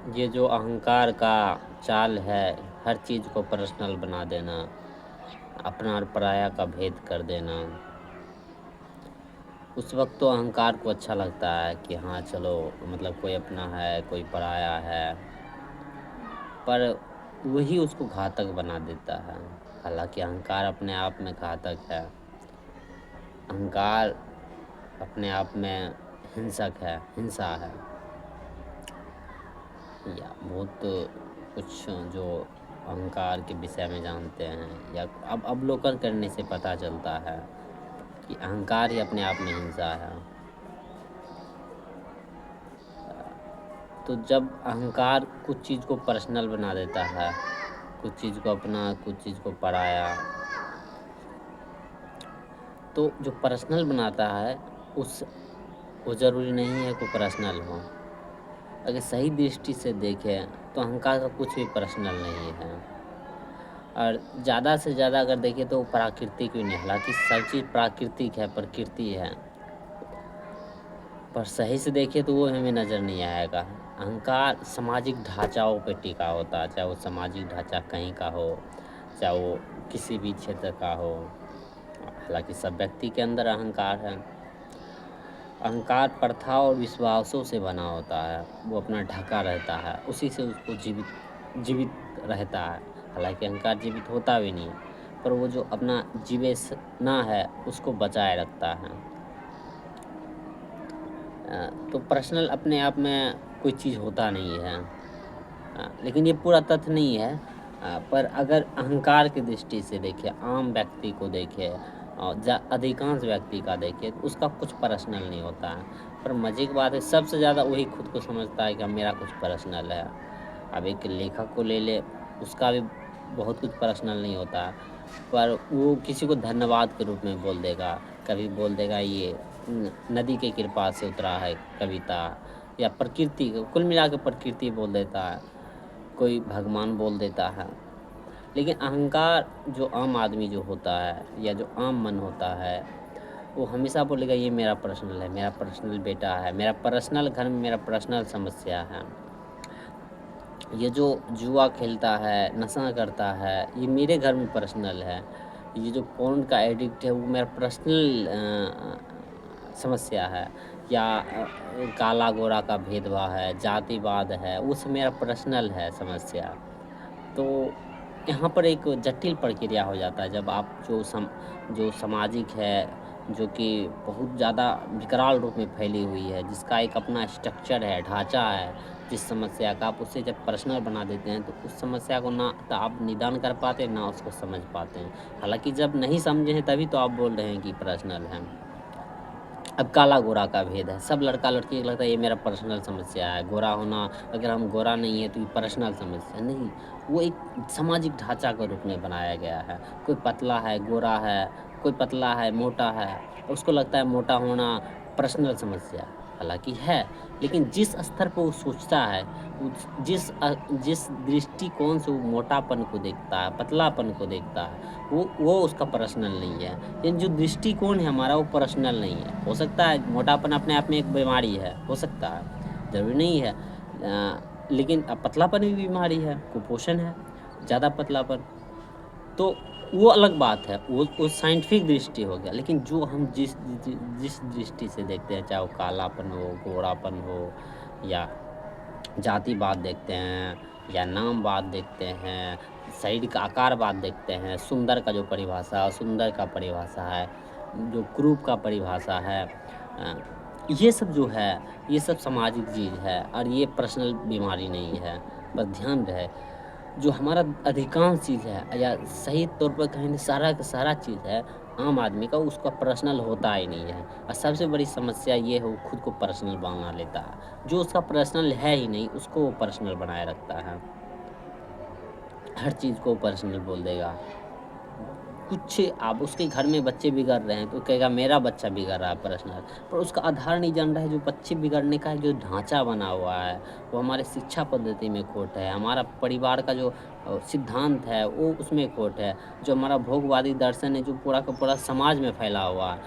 ये जो अहंकार का चाल है, हर चीज़ को पर्सनल बना देना, अपना और पराया का भेद कर देना, उस वक़्त तो अहंकार को अच्छा लगता है कि हाँ, चलो मतलब कोई अपना है, कोई पराया है, पर वही उसको घातक बना देता है। हालाँकि अहंकार अपने आप में घातक है। अहंकार अपने आप में हिंसक है, हिंसा है। या बहुत कुछ जो अहंकार के विषय में जानते हैं या अब अवलोकन करने से पता चलता है कि अहंकार ही अपने आप में हिंसा है। तो जब अहंकार कुछ चीज़ को पर्सनल बना देता है, कुछ चीज़ को अपना, कुछ चीज़ को पराया, तो जो पर्सनल बनाता है उस वो ज़रूरी नहीं है कि पर्सनल हो। अगर सही दृष्टि से देखें तो अहंकार का कुछ भी पर्सनल नहीं है। और ज़्यादा से ज़्यादा अगर देखें तो प्राकृतिक भी नहीं, हालाँकि सब चीज़ प्राकृतिक है, प्रकृति है। पर सही से देखें तो वो हमें नज़र नहीं आएगा। अहंकार सामाजिक ढाँचाओं पे टिका होता है, चाहे वो सामाजिक ढाँचा कहीं का हो, चाहे वो किसी भी क्षेत्र का हो। हालाँकि सब व्यक्ति के अंदर अहंकार है। अहंकार प्रथा और विश्वासों से बना होता है, वो अपना ढका रहता है, उसी से उसको जीवित जीवित रहता है। हालाँकि अहंकार जीवित होता भी नहीं है, पर वो जो अपना जीवेशना है, उसको बचाए रखता है। तो पर्सनल अपने आप में कोई चीज़ होता नहीं है। लेकिन ये पूरा तथ्य नहीं है। पर अगर अहंकार की दृष्टि से देखें, आम व्यक्ति को देखें अधिकांश व्यक्ति का देखें तो उसका कुछ पर्सनल नहीं होता है। पर मज़े की बात है सबसे ज़्यादा वही खुद को समझता है कि मेरा कुछ पर्सनल है। अब एक लेखक को ले ले, उसका भी बहुत कुछ पर्सनल नहीं होता है, पर वो किसी को धन्यवाद के रूप में बोल देगा, कभी बोल देगा ये नदी के कृपा से उतरा है कविता, या प्रकृति को कुल मिला के प्रकृति बोल देता है, कोई भगवान बोल देता है। लेकिन अहंकार जो आम आदमी जो होता है या जो आम मन होता है, वो हमेशा बोलेगा ये मेरा पर्सनल है, मेरा पर्सनल बेटा है, मेरा पर्सनल घर में मेरा पर्सनल समस्या है। ये जो जुआ खेलता है, नशा करता है, ये मेरे घर में पर्सनल है। ये जो फ़ोन का एडिक्ट है वो मेरा पर्सनल समस्या है। या काला-गोरा का भेदभाव है, जातिवाद है, वो सब मेरा पर्सनल है समस्या। तो यहाँ पर एक जटिल प्रक्रिया हो जाता है जब आप जो सामाजिक है, जो कि बहुत ज़्यादा विकराल रूप में फैली हुई है, जिसका एक अपना स्ट्रक्चर है, ढाँचा है, जिस समस्या का आप उसे जब पर्सनल बना देते हैं, तो उस समस्या को ना तो आप निदान कर पाते हैं, ना उसको समझ पाते हैं। हालाँकि जब नहीं समझे हैं, तभी तो आप बोल रहे हैं कि पर्सनल है। अब काला-गोरा का भेद है, सब लड़का-लड़की को लगता है ये मेरा पर्सनल समस्या है, गोरा होना अगर हम गोरा नहीं है तो ये पर्सनल समस्या नहीं, वो एक सामाजिक ढाँचा के रूप में बनाया गया है। कोई पतला है, गोरा है, कोई पतला है, मोटा है, उसको लगता है मोटा होना पर्सनल समस्या है, हालाँकि है, लेकिन जिस स्तर पे वो सोचता है, जिस दृष्टिकोण से वो मोटापन को देखता है, पतलापन को देखता है, वो उसका पर्सनल नहीं है। लेकिन जो दृष्टिकोण है हमारा वो पर्सनल नहीं है। हो सकता है मोटापन अपने आप में एक बीमारी है, हो सकता है, ज़रूरी नहीं है। लेकिन पतलापन भी बीमारी है, कुपोषण है, ज़्यादा पतलापन। तो वो अलग बात है, वो साइंटिफिक दृष्टि हो गया। लेकिन जो हम जिस दृष्टि से देखते हैं, चाहे वो कालापन हो, गोरापन हो या जातिवाद देखते हैं या नामवाद देखते हैं, शरीर का आकारवाद देखते हैं, सुंदर का जो परिभाषा, सुंदर का परिभाषा है, जो कुरूप का परिभाषा है, ये सब जो है, ये सब सामाजिक चीज़ है और ये पर्सनल बीमारी नहीं है। बस ध्यान रहे, जो हमारा अधिकांश चीज़ है या सही तौर पर कहें तो सारा का सारा चीज़ है, आम आदमी का उसका पर्सनल होता ही नहीं है। और सबसे बड़ी समस्या ये है वो खुद को पर्सनल बना लेता है। जो उसका पर्सनल है ही नहीं, उसको वो पर्सनल बनाए रखता है। हर चीज़ को पर्सनल बोल देगा। कुछ अब उसके घर में बच्चे बिगड़ रहे हैं तो कहेगा मेरा बच्चा बिगड़ रहा है पर्सनल, पर उसका आधार नहीं जान रहा है जो बच्चे बिगड़ने का जो ढांचा बना हुआ है, वो हमारे शिक्षा पद्धति में खोट है, हमारा परिवार का जो सिद्धांत है वो उसमें खोट है, जो हमारा भोगवादी दर्शन है जो पूरा का पूरा समाज में फैला हुआ है,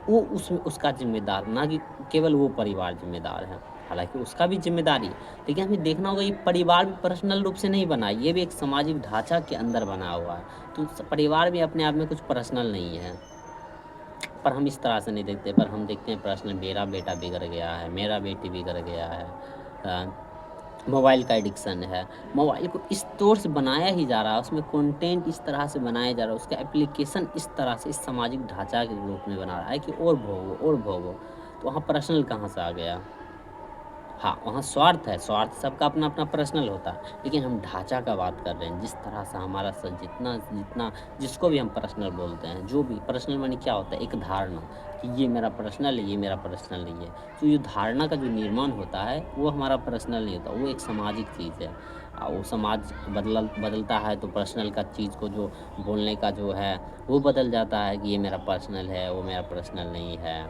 वो उसमें उसका जिम्मेदार ना कि केवल वो परिवार जिम्मेदार है। हालाँकि उसका भी ज़िम्मेदारी है, लेकिन हमें देखना होगा ये परिवार भी पर्सनल रूप से नहीं बना है, ये भी एक सामाजिक ढाँचा के अंदर बना हुआ है। तो परिवार भी अपने आप में कुछ पर्सनल नहीं है, पर हम इस तरह से नहीं देखते, पर हम देखते हैं पर्सनल मेरा बेटा बिगड़ गया है, मेरा बेटी बिगड़ गया है। मोबाइल का एडिक्शन है, मोबाइल को इस तौर से बनाया ही जा रहा है, उसमें कंटेंट इस तरह से बनाया जा रहा है, उसका एप्लीकेशन इस तरह से इस सामाजिक ढाँचा के रूप में बना रहा है कि और भोगो, तो वहाँ पर्सनल कहाँ से आ गया? हाँ, वहाँ स्वार्थ है, स्वार्थ सबका अपना-अपना पर्सनल होता है, लेकिन हम ढाँचा का बात कर रहे हैं, जिस तरह से हमारा जितना जितना जिसको भी हम पर्सनल बोलते हैं, जो भी पर्सनल माने क्या होता है? एक धारणा कि ये मेरा पर्सनल है, ये मेरा पर्सनल नहीं है। तो ये धारणा का जो निर्माण होता है, वो हमारा पर्सनल नहीं होता, वो एक सामाजिक चीज़ है। वो समाज बदलता है तो पर्सनल का चीज़ को जो बोलने का जो है, वो बदल जाता है कि ये मेरा पर्सनल है, वो मेरा पर्सनल नहीं है।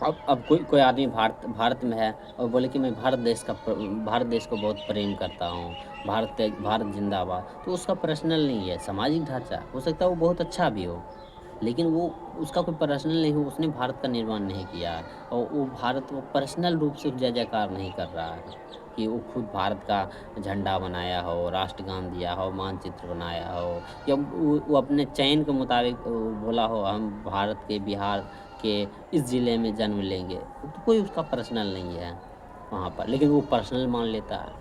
अब कोई कोई आदमी भारत में है और बोले कि मैं भारत देश को बहुत प्रेम करता हूँ, भारत ज़िंदाबाद, तो उसका पर्सनल नहीं है, सामाजिक ढाँचा है। हो सकता है वो बहुत अच्छा भी हो, लेकिन वो उसका कोई पर्सनल नहीं हो, उसने भारत का निर्माण नहीं किया है और वो पर्सनल रूप से जय-जयकार नहीं कर रहा है कि वो खुद भारत का झंडा बनाया हो, राष्ट्रगान दिया हो, मानचित्र बनाया हो या वो अपने चयन के मुताबिक बोला हो हम भारत के बिहार के इस ज़िले में जन्म लेंगे, तो कोई उसका पर्सनल नहीं है वहाँ पर, लेकिन वो पर्सनल मान लेता है।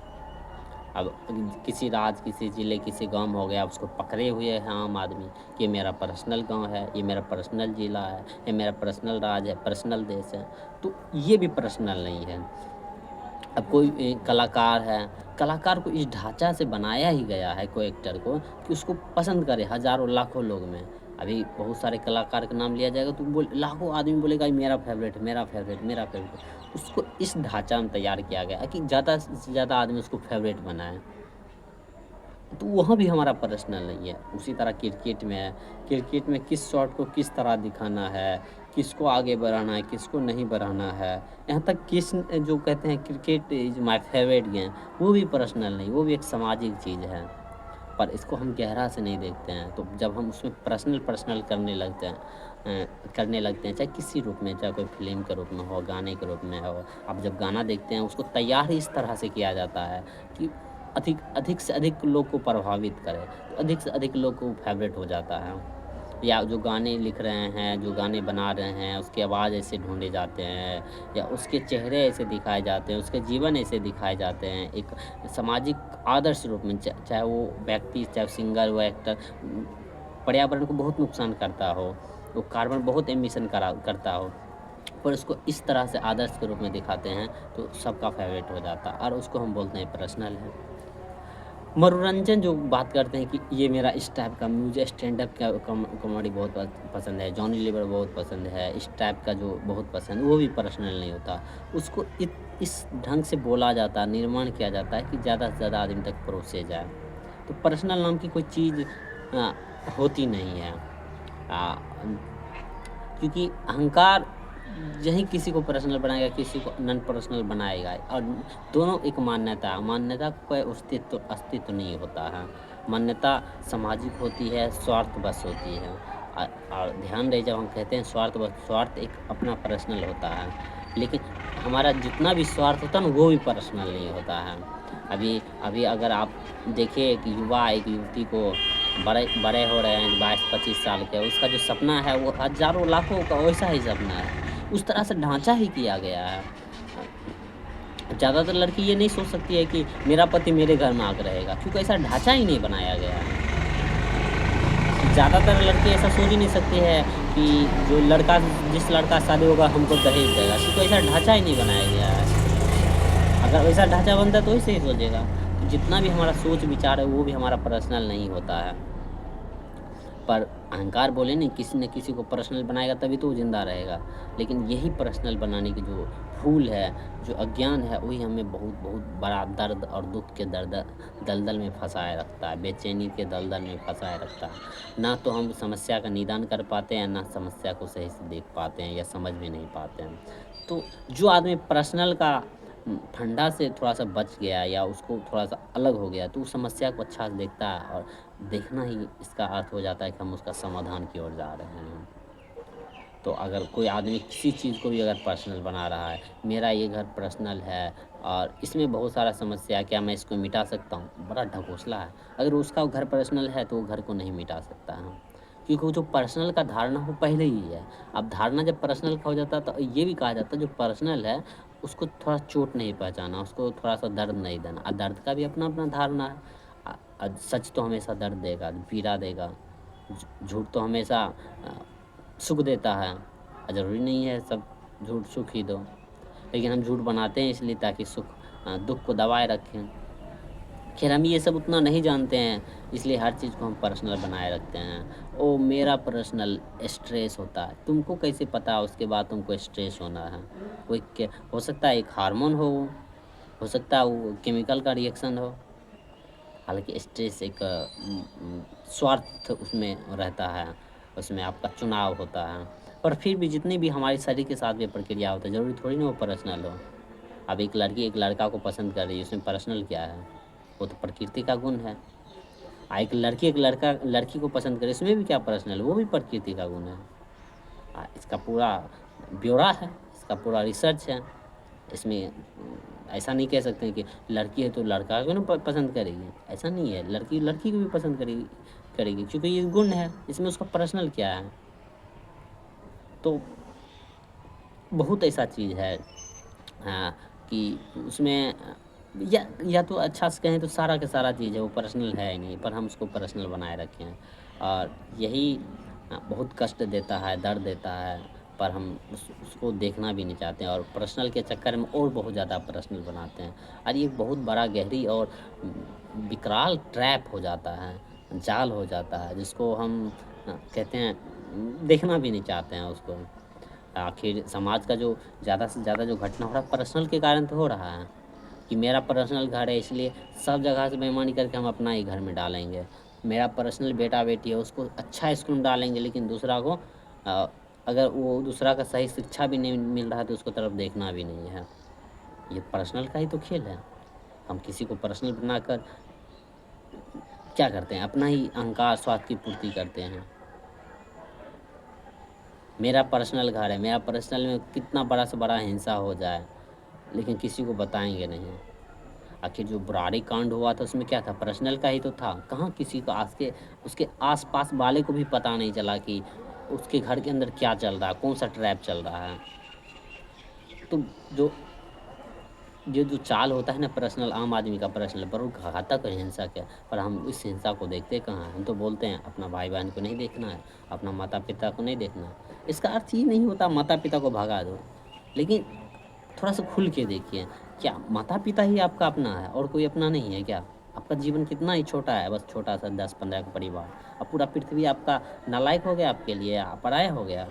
अब किसी राज्य, किसी ज़िले, किसी गाँव में हो गया, उसको पकड़े हुए हैं आम आदमी कि ये मेरा पर्सनल गाँव है, ये मेरा पर्सनल ज़िला है, ये मेरा पर्सनल राज्य है, पर्सनल देश है, तो ये भी पर्सनल नहीं है। अब कोई कलाकार है, कलाकार को इस ढाँचा से बनाया ही गया है कोई एक्टर को कि उसको पसंद करे हज़ारों, लाखों लोग में। अभी बहुत सारे कलाकार का नाम लिया जाएगा तो लाखों आदमी बोलेगा ये मेरा फ़ेवरेट है, मेरा फ़ेवरेट, मेरा फ़ेवरेट। उसको इस ढाँचा में तैयार किया गया है कि ज़्यादा से ज़्यादा आदमी उसको फ़ेवरेट बनाएँ। तो वहाँ भी हमारा पर्सनल नहीं है। उसी तरह क्रिकेट में है, क्रिकेट में किस शॉट को किस तरह दिखाना है, किसको आगे बढ़ाना है, किसको नहीं बढ़ाना है। यहाँ तक जो कहते हैं cricket is my favourite game, वो भी पर्सनल नहीं, वो भी एक सामाजिक चीज़ है। पर इसको हम गहरा से नहीं देखते हैं, तो जब हम उसमें पर्सनल करने लगते हैं, चाहे किसी रूप में, चाहे कोई फ़िल्म के रूप में हो, गाने के रूप में हो। अब जब गाना देखते हैं, उसको तैयार ही इस तरह से किया जाता है कि अधिक अधिक से अधिक लोग को प्रभावित करे, तो अधिक से अधिक लोग को फ़ेवरेट हो जाता है। या जो गाने लिख रहे हैं, जो गाने बना रहे हैं, उसकी आवाज़ ऐसे ढूँढे जाते हैं या उसके चेहरे ऐसे दिखाए जाते हैं, उसके जीवन ऐसे दिखाए जाते हैं, एक सामाजिक आदर्श रूप में चाहे वो व्यक्ति, चाहे सिंगर हो, एक्टर पर्यावरण को बहुत नुकसान करता हो, वो कार्बन बहुत एमिशन करता हो, पर उसको इस तरह से आदर्श के रूप में दिखाते हैं, तो सबका फ़ेवरेट हो जाता है और उसको हम बोलते हैं पर्सनल है। मनोरंजन जो बात करते हैं कि ये मेरा इस टाइप का मुझे स्टैंड अप का कॉमेडी बहुत पसंद है, जॉनी लीवर बहुत पसंद है, इस टाइप का जो बहुत पसंद है, वो भी पर्सनल नहीं होता। उसको इस ढंग से बोला जाता है, निर्माण किया जाता है कि ज़्यादा से ज़्यादा आदमी तक परोसे जाए। तो पर्सनल नाम की कोई चीज़ अ, होती नहीं है। अ, क्योंकि अहंकार यही किसी को पर्सनल बनाएगा, किसी को नॉन पर्सनल बनाएगा और दोनों एक मान्यता है। मान्यता का कोई अस्तित्व नहीं होता है। मान्यता सामाजिक होती है, स्वार्थवश होती है। और ध्यान रहे जब हम कहते हैं स्वार्थवश, स्वार्थ एक अपना पर्सनल होता है। लेकिन हमारा जितना भी स्वार्थ होता है ना, वो भी पर्सनल नहीं होता है। अभी अभी अगर आप देखिए एक युवा एक युवती को बड़े बड़े हो रहे हैं 22-25 साल के, उसका जो सपना है वो हज़ारों लाखों का वैसा ही सपना है। उस तरह से ढाँचा ही किया गया है। ज़्यादातर लड़की ये नहीं सोच सकती है कि मेरा पति मेरे घर में आके रहेगा, क्योंकि ऐसा ढाँचा ही नहीं बनाया गया है। ज़्यादातर लड़की ऐसा सोच ही नहीं सकती है कि जिस लड़का से शादी होगा हमको दहेज देगा, क्योंकि ऐसा ढाँचा ही नहीं बनाया गया है। अगर वैसा ढाँचा बनता तो वैसे ही सोचेगा। तो जितना भी हमारा सोच विचार है वो भी हमारा पर्सनल नहीं होता है। पर अहंकार बोले नहीं, किसी न किसी को पर्सनल बनाएगा तभी तो वो ज़िंदा रहेगा। लेकिन यही पर्सनल बनाने की जो भूल है, जो अज्ञान है, वही हमें बहुत-बहुत बड़ा दर्द और दुःख के दलदल में फँसाए रखता है, बेचैनी के दलदल में फँसाए रखता है। ना तो हम समस्या का निदान कर पाते हैं, ना समस्या को सही से देख पाते हैं या समझ भी नहीं पाते हैं। तो जो आदमी पर्सनल का फंडा से थोड़ा-सा बच गया या उसको थोड़ा-सा अलग हो गया, तो उस समस्या को अच्छा से देखता है और देखना ही इसका अर्थ हो जाता है कि हम उसका समाधान की ओर जा रहे हैं। तो अगर कोई आदमी किसी चीज़ को भी अगर पर्सनल बना रहा है, मेरा ये घर पर्सनल है और इसमें बहुत सारा समस्या है, क्या मैं इसको मिटा सकता हूँ? बड़ा ढकोसला है। अगर उसका घर पर्सनल है तो वो घर को नहीं मिटा सकता है। क्योंकि वो जो पर्सनल का धारणा वो पहले ही है। अब धारणा जब पर्सनल का हो जाता है तो ये भी कहा जाता है जो पर्सनल है उसको थोड़ा चोट नहीं पहुँचाना, उसको थोड़ा-सा दर्द नहीं देना। दर्द का भी अपना-अपना धारणा है। सच तो हमेशा दर्द देगा, पीड़ा देगा। झूठ तो हमेशा सुख देता है। ज़रूरी नहीं है सब झूठ सुख ही दो। लेकिन हम झूठ बनाते हैं इसलिए ताकि दुःख को दबाए रखें। ख़ैर हम ये सब उतना नहीं जानते हैं, इसलिए हर चीज़ को हम पर्सनल बनाए रखते हैं। ओह! मेरा पर्सनल स्ट्रेस होता है, तुमको कैसे पता उसके बाद तुमको स्ट्रेस होना है? कोई के हो सकता है एक हार्मोन हो सकता है वो केमिकल का रिएक्शन हो। हालाँकि स्ट्रेस एक स्वार्थ उसमें रहता है, उसमें आपका चुनाव होता है। पर फिर भी जितनी भी हमारे शरीर के साथ भी प्रक्रिया होता है, ज़रूरी थोड़ी ना वो पर्सनल हो। अब एक लड़की एक लड़का को पसंद कर रही है, उसमें पर्सनल क्या है? वो तो प्रकृति का गुण है। एक लड़की एक लड़का लड़की को पसंद करे, इसमें भी क्या पर्सनल है? वो भी प्रकृति का गुण है। इसका पूरा ब्यौरा है, इसका पूरा रिसर्च है। इसमें ऐसा नहीं कह सकते हैं कि लड़की है तो लड़का को ना पसंद करेगी, ऐसा नहीं है। लड़की लड़की को भी पसंद करेगी करेगी क्योंकि ये गुण है, इसमें उसका पर्सनल क्या है? तो बहुत ऐसा चीज़ है कि उसमें या तो अच्छा से कहें तो सारा का सारा चीज़ है वो पर्सनल है ही नहीं, पर हम उसको पर्सनल बनाए रखे हैं और यही बहुत कष्ट देता है, दर्द देता है, पर हम उसको देखना भी नहीं चाहते हैं और पर्सनल के चक्कर में और बहुत ज़्यादा पर्सनल बनाते हैं और ये बहुत बड़ा गहरी और विकराल ट्रैप हो जाता है, जाल हो जाता है जिसको हम कहते हैं देखना भी नहीं चाहते हैं उसको। आखिर समाज का जो ज़्यादा से ज़्यादा जो घटना हो रहा है पर्सनल के कारण तो हो रहा है कि मेरा पर्सनल घर है इसलिए सब जगह से बेईमानी करके हम अपना ही घर में डालेंगे। मेरा पर्सनल बेटा-बेटी है उसको अच्छा स्कूल में डालेंगे लेकिन दूसरा को अ, अगर वो दूसरा का सही शिक्षा भी नहीं मिल रहा है तो उसको तरफ देखना भी नहीं है। ये पर्सनल का ही तो खेल है। हम किसी को पर्सनल बनाकर क्या करते हैं? अपना ही अहंकार, स्वार्थ की पूर्ति करते हैं। मेरा पर्सनल घर है, मेरा पर्सनल में कितना बड़ा से बड़ा हिंसा हो जाए, लेकिन किसी को बताएँगे नहीं। आखिर जो बुराड़ी कांड हुआ था उसमें क्या था? पर्सनल का ही तो था। कहाँ किसी को उसके आस-पास वाले को भी पता नहीं चला कि उसके घर के अंदर क्या चल रहा है, कौन-सा ट्रैप चल रहा है। तो जो ये जो चाल होता है ना पर्सनल आम आदमी का पर्सनल पर वो घातक है हिंसक है, पर हम इस हिंसा को देखते कहाँ हैं? हम तो बोलते हैं अपना भाई-बहन को नहीं देखना है, अपना माता-पिता को नहीं देखना है। इसका अर्थ ये नहीं होता माता-पिता को भगा दो, लेकिन थोड़ा-सा खुल के देखिए, क्या माता-पिता ही आपका अपना है और कोई अपना नहीं है क्या? आपका जीवन कितना ही छोटा है, बस छोटा-सा 10-15 का परिवार। अब पूरा पृथ्वी आपका नालायक हो गया आपके लिए, पराया हो गया।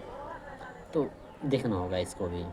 तो देखना होगा इसको भी।